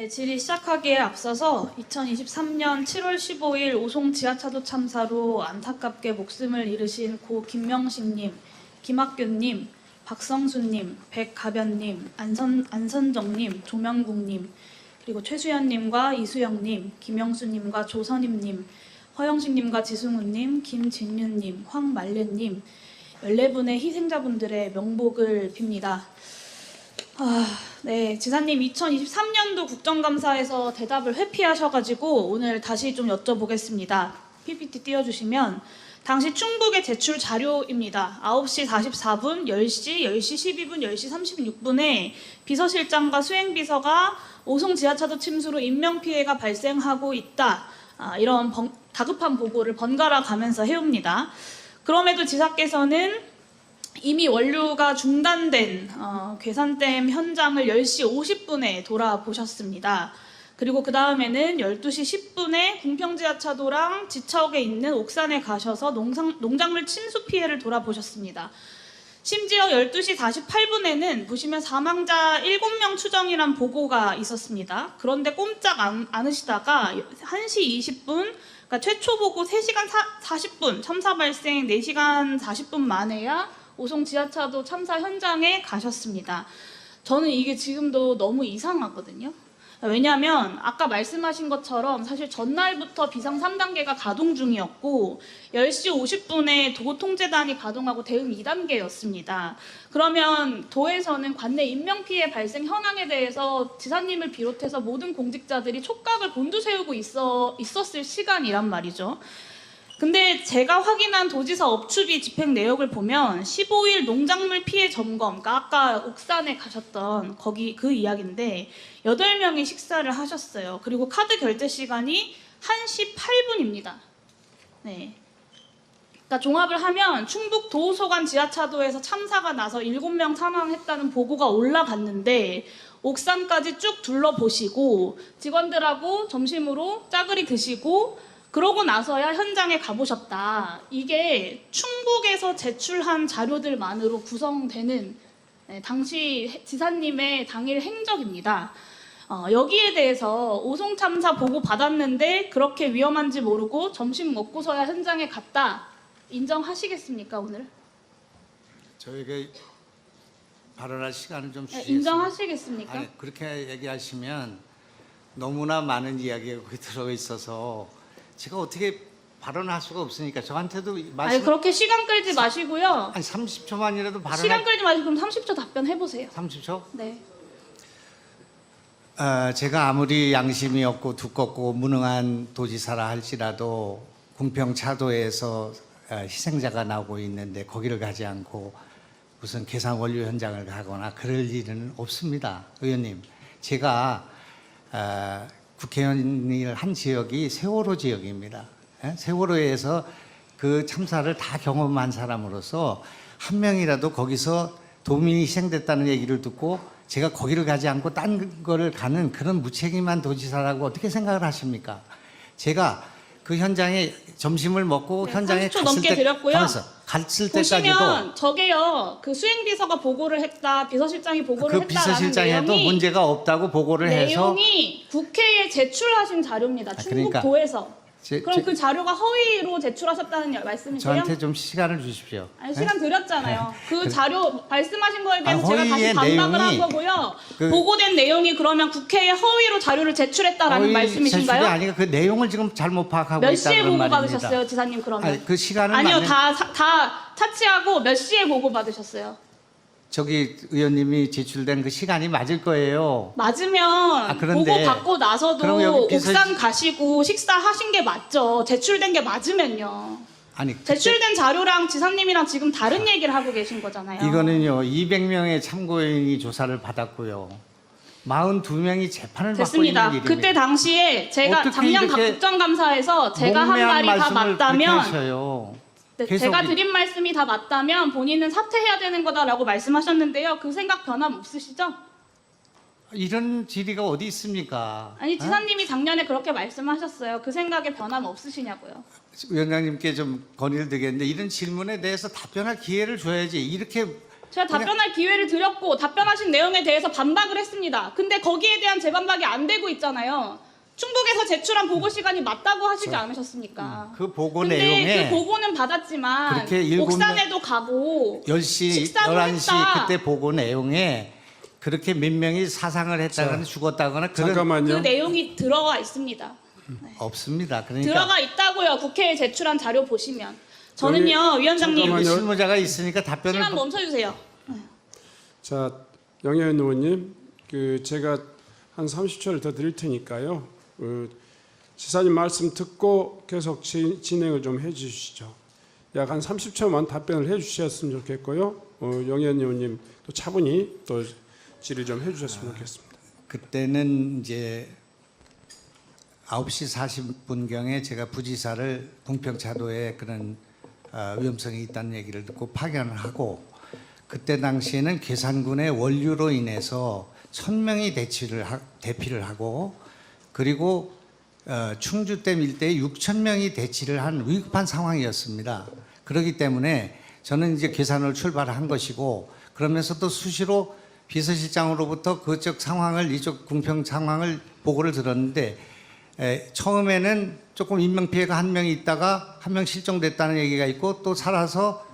네, 질의 시작하기에 앞서서 2023년 7월 15일 오송 지하차도 참사로 안타깝게 목숨을 잃으신 고 김명식님, 김학균님, 박성수님, 백가변님, 안선정님, 조명국님, 그리고 최수연님과 이수영님, 김영수님과 조선임님, 허영식님과 지승우님, 김진윤님, 황말련님 14분의 희생자분들의 명복을 빕니다. 네, 지사님 2023년도 국정감사에서 대답을 회피하셔가지고 오늘 다시 좀 여쭤보겠습니다. PPT 띄워주시면 당시 충북의 제출 자료입니다. 9시 44분, 10시, 10시 12분, 10시 36분에 비서실장과 수행비서가 오송 지하차도 침수로 인명피해가 발생하고 있다. 이런 다급한 보고를 번갈아 가면서 해옵니다. 그럼에도 지사께서는 이미 원류가 중단된 괴산댐 현장을 10시 50분에 돌아보셨습니다. 그리고 그 다음에는 12시 10분에 궁평지하차도랑 지척에 있는 옥산에 가셔서 농작물 침수 피해를 돌아보셨습니다. 심지어 12시 48분에는 보시면 사망자 7명 추정이란 보고가 있었습니다. 그런데 꼼짝 않으시다가 1시 20분, 그러니까 최초 보고 3시간 40분, 참사 발생 4시간 40분 만에야 오송 지하차도 참사 현장에 가셨습니다. 저는 이게 지금도 너무 이상하거든요. 왜냐하면 아까 말씀하신 것처럼 사실 전날부터 비상 3단계가 가동 중이었고 10시 50분에 도통제단이 가동하고 대응 2단계였습니다. 그러면 도에서는 관내 인명피해 발생 현황에 대해서 지사님을 비롯해서 모든 공직자들이 촉각을 곤두세우고 있었을 시간이란 말이죠. 근데 제가 확인한 도지사 업추비 집행 내역을 보면 15일 농작물 피해 점검, 그러니까 아까 옥산에 가셨던 거기 그 이야기인데 8명이 식사를 하셨어요. 그리고 카드 결제 시간이 1시 8분입니다. 네. 그러니까 종합을 하면 충북 도소간 지하차도에서 참사가 나서 7명 사망했다는 보고가 올라갔는데 옥산까지 쭉 둘러보시고 직원들하고 점심으로 짜글이 드시고 그러고 나서야 현장에 가보셨다. 이게 충북에서 제출한 자료들만으로 구성되는 당시 지사님의 당일 행적입니다. 여기에 대해서 오송 참사 보고 받았는데 그렇게 위험한지 모르고 점심 먹고서야 현장에 갔다. 인정하시겠습니까 오늘? 저에게 발언할 시간을 좀 주시겠습니까? 인정하시겠습니까? 아니, 그렇게 얘기하시면 너무나 많은 이야기가 거기 들어있어서 제가 어떻게 발언할 수가 없으니까 저한테도 아니 그렇게 시간 끌지 마시고요. 한 30초만이라도 발언. 시간 끌지 마시고 그럼 30초 답변해 보세요. 30초? 네. 제가 아무리 양심이 없고 두껍고 무능한 도지사라 할지라도 궁평차도에서 희생자가 나오고 있는데 거기를 가지 않고 무슨 괴산 원료 현장을 가거나 그럴 일은 없습니다. 의원님, 제가 국회의원을 한 지역이 세월호 지역입니다. 세월호에서 그 참사를 다 경험한 사람으로서 한 명이라도 거기서 도민이 희생됐다는 얘기를 듣고 제가 거기를 가지 않고 딴 거를 가는 그런 무책임한 도지사라고 어떻게 생각을 하십니까? 제가 그 현장에 점심을 먹고 네, 현장에 30초 넘게 드렸고요. 갔을 보시면 때까지도 저게요. 그 수행비서가 보고를 했다. 비서실장이 보고를 그 했다라는 비서실장에도 내용이 문제가 없다고 보고를 해서 내용이 국회에 제출하신 자료입니다. 그러니까 충북도에서. 그럼 제- 그 자료가 허위로 제출하셨다는 말씀이세요? 저한테 좀 시간을 주십시오. 아니, 시간 드렸잖아요. 그 자료 말씀하신 거에 대해서 아, 제가 다시 허위의 반박을 한 내용이 거고요. 그- 보고된 내용이 그러면 국회에 허위로 자료를 제출했다라는 제출이 말씀이신가요? 아니라 그 내용을 지금 잘못 파악하고 몇 시에 있다는 보고 말입니다. 받으셨어요, 지사님 그러면? 아니, 그 시간은 아니요, 맞는- 다 차치하고 몇 시에 보고 받으셨어요? 저기 의원님이 제출된 그 시간이 맞을 거예요. 맞으면 그런데 보고 받고 나서도 그럼 여기 옥산 가시고 식사하신 게 맞죠. 제출된 게 맞으면요. 아니 그때 제출된 자료랑 지사님이랑 지금 다른 얘기를 하고 계신 거잖아요. 이거는요 200명의 참고인이 조사를 받았고요. 42명이 재판을 받고 됐습니다. 있는 일입니다. 그때 당시에 제가 어떻게 작년 이렇게 국정감사에서 제가 한 목매한 말이 다 말씀을 그렇게 맞다면 하셔요. 네, 계속 제가 드린 말씀이 다 맞다면 본인은 사퇴해야 되는 거다라고 말씀하셨는데요. 그 생각 변함 없으시죠? 이런 질의가 어디 있습니까? 아니 지사님이 작년에 그렇게 말씀하셨어요. 그 생각에 변함 없으시냐고요. 위원장님께 좀 건의를 드리겠는데 이런 질문에 대해서 답변할 기회를 줘야지 이렇게 제가 답변할 기회를 드렸고 답변하신 내용에 대해서 반박을 했습니다. 근데 거기에 대한 재반박이 안 되고 있잖아요. 충북에서 제출한 보고 시간이 맞다고 하시지 않으셨습니까? 그 보고 근데 내용에 그 보고는 받았지만 그렇게 일곱 옥산에도 가고 10시, 식사도 11시 했다. 그때 보고 내용에 그렇게 몇 명이 사상을 했다거나 죽었다거나 그런 그 잠깐만요. 내용이 들어가 있습니다. 없습니다. 그러니까 들어가 있다고요. 국회에 제출한 자료 보시면. 저는요, 위원장님 잠깐만요. 실무자가 있으니까 답변을 시간 멈춰주세요. 자, 영예현 의원님, 제가 한 30초를 더 드릴 테니까요. 지사님 말씀 듣고 계속 진행을 좀 해주시죠. 약 한 30초만 답변을 해주셨으면 좋겠고요. 영예현 의원님 또 차분히 또 질의 좀 해주셨으면 좋겠습니다. 그때는 이제 9시 40분경에 제가 부지사를 궁평차도에 그런 위험성이 있다는 얘기를 듣고 파견을 하고 그때 당시에는 괴산군의 원류로 인해서 1,000명이 대피를 하고 그리고 충주댐 일대에 6,000명이 대치를 한 위급한 상황이었습니다. 그렇기 때문에 저는 이제 괴산을 출발한 것이고 그러면서 또 수시로 비서실장으로부터 그쪽 상황을 이쪽 궁평 상황을 보고를 들었는데 처음에는 조금 인명피해가 한 명이 있다가 한 명 실종됐다는 얘기가 있고 또 살아서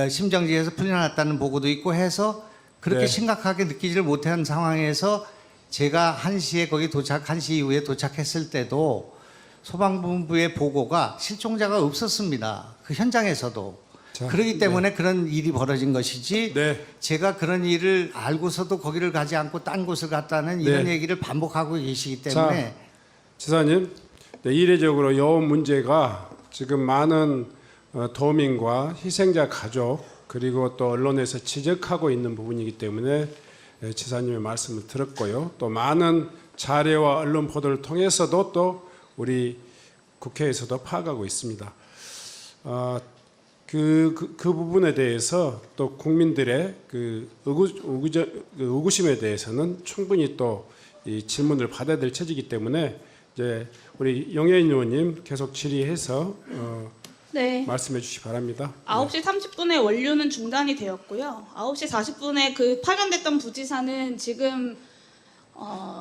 심정지에서 풀려났다는 보고도 있고 해서 그렇게 네. 심각하게 느끼지를 못한 상황에서 제가 1시에 거기 1시 이후에 도착했을 때도 소방본부의 보고가 실종자가 없었습니다. 그 현장에서도. 자, 그렇기 때문에 그런 일이 벌어진 것이지 네. 제가 그런 일을 알고서도 거기를 가지 않고 딴 곳을 갔다는 이런 네. 얘기를 반복하고 계시기 때문에 지사님, 네, 이례적으로 이 문제가 지금 많은 도민과 희생자 가족 그리고 또 언론에서 지적하고 있는 부분이기 때문에 지사님의 말씀을 들었고요. 또 많은 자료와 언론 보도를 통해서도 또 우리 국회에서도 파악하고 있습니다. 그 부분에 대해서 또 국민들의 의구심에 대해서는 충분히 또 이 질문을 받아야 될 처지이기 때문에 이제 우리 영예인 의원님 계속 질의해서 네. 말씀해 주시기 바랍니다. 9시 30분에 원류는 중단이 되었고요. 9시 40분에 그 파견됐던 부지사는 지금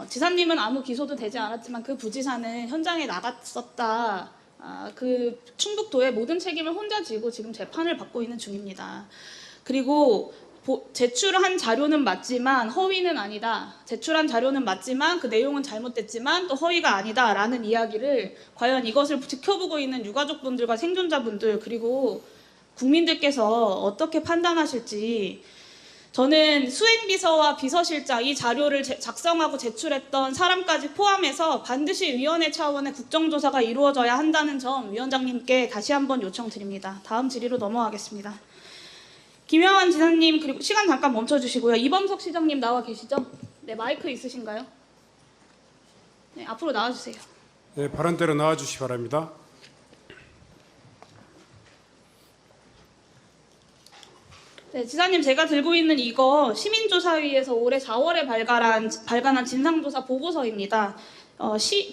지사님은 아무 기소도 되지 않았지만 그 부지사는 현장에 나갔었다. 그 충북도의 모든 책임을 혼자 지고 지금 재판을 받고 있는 중입니다. 그리고 제출한 자료는 맞지만 허위는 아니다. 제출한 자료는 맞지만 그 내용은 잘못됐지만 또 허위가 아니다라는 이야기를 과연 이것을 지켜보고 있는 유가족분들과 생존자분들 그리고 국민들께서 어떻게 판단하실지 저는 수행비서와 비서실장 이 자료를 작성하고 제출했던 사람까지 포함해서 반드시 위원회 차원의 국정조사가 이루어져야 한다는 점 위원장님께 다시 한번 요청드립니다. 다음 질의로 넘어가겠습니다. 김영환 지사님 그리고 시간 잠깐 멈춰주시고요. 이범석 시장님 나와 계시죠? 네, 마이크 있으신가요? 네, 앞으로 나와주세요. 네, 발언대로 나와 주시기 바랍니다. 네, 지사님 제가 들고 있는 이거 시민조사위에서 올해 4월에 발간한 진상조사 보고서입니다.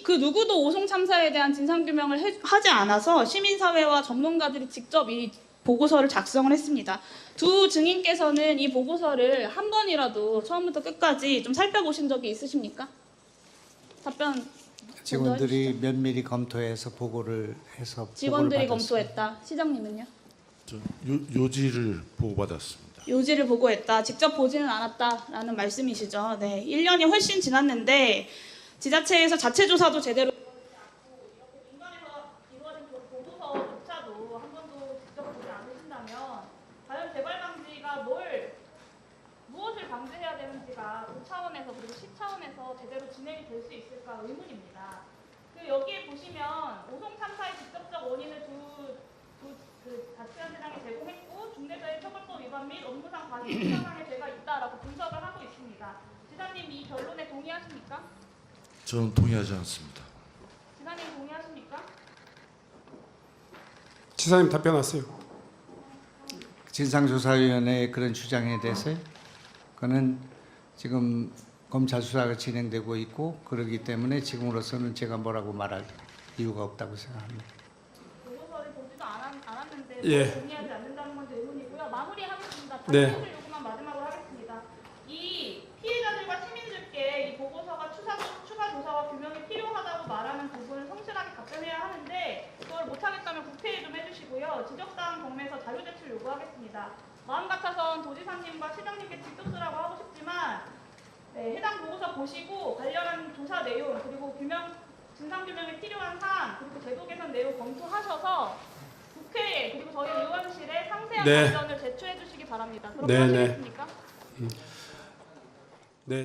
그 누구도 오송 참사에 대한 진상규명을 하지 않아서 시민사회와 전문가들이 직접 이 보고서를 작성을 했습니다. 두 증인께서는 이 보고서를 한 번이라도 처음부터 끝까지 좀 살펴보신 적이 있으십니까? 답변 직원들이 면밀히 검토해서 보고를 해서 직원들이 보고를 받았습니다. 검토했다. 시장님은요? 요지를 보고받았습니다. 요지를 보고했다. 직접 보지는 않았다라는 말씀이시죠. 네, 1년이 훨씬 지났는데 지자체에서 자체 조사도 제대로 민간에서 이루어진 보고서조차도 한 번도 직접 보지 않으신다면 과연 재발 방지가 무엇을 방지해야 되는지가 도 차원에서 그리고 시 차원에서 제대로 진행이 될 수 있을까 의문입니다. 여기에 보시면 오송 참사의 직접적 원인을 그 자치단체장이 제공했고 중대재해 처벌법 위반 및 업무상 과실치사상의 죄가 있다라고 분석을 하고 있습니다. 지사님 이 결론에 동의하십니까? 저는 동의하지 않습니다. 지사님 동의하십니까? 지사님 답변하세요. 진상조사위원회의 그런 주장에 대해서요. 그거는 지금 검찰 수사가 진행되고 있고 그러기 때문에 지금으로서는 제가 뭐라고 말할 이유가 없다고 생각합니다. 보고서를 보지도 않았는데 예. 동의하지 않는다는 건 의문이고요. 마무리하겠습니다. 네. 답변을 요구만 마지막 말하는 부분을 성실하게 답변해야 하는데 그걸 못하겠다면 국회에 좀 해주시고요. 지적사항 경매에서 자료 제출 요구하겠습니다. 마음 같아선 도지사님과 시장님께 직접 쓰라고 하고 싶지만 네, 해당 보고서 보시고 관련한 조사 내용 그리고 진상규명에 필요한 사항 그리고 제도 개선 내용 검토하셔서 국회에 그리고 저희 의원실에 상세한 네. 답변을 제출해 주시기 바랍니다. 그렇게 네, 네. 하시겠습니까? 네.